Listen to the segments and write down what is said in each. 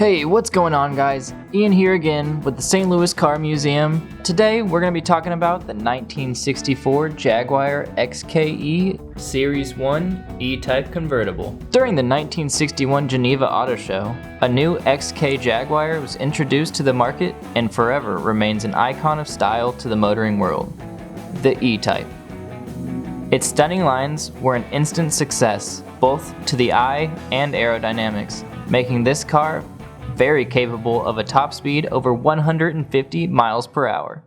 Hey, what's going on, guys? Ian here again with the St. Louis Car Museum. Today we're going to be talking about the 1964 Jaguar XKE Series I E-Type convertible. During the 1961 Geneva Auto Show, a new XK Jaguar was introduced to the market and forever remains an icon of style to the motoring world, the E-Type. Its stunning lines were an instant success, both to the eye and aerodynamics, making this car very capable of a top speed over 150 miles per hour.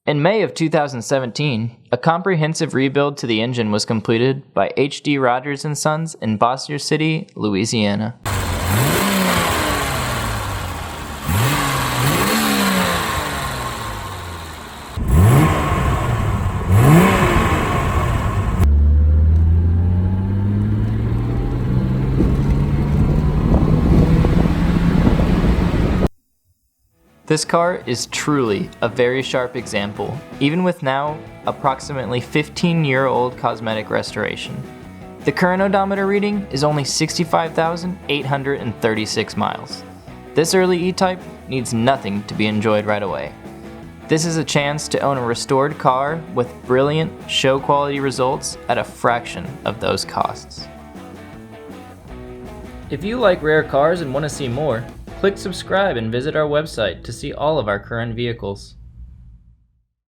In May of 2017, a comprehensive rebuild to the engine was completed by H.D Rogers Sons in Bossier City, Louisiana. This car is truly a very sharp example, even with now approximately 15-year-old cosmetic restoration. The current odometer reading is only 65,836 miles. This early E-Type needs nothing to be enjoyed right away. This is a chance to own a restored car with brilliant show quality results at a fraction of those costs. If you like rare cars and want to see more, click subscribe and visit our website to see all of our current vehicles.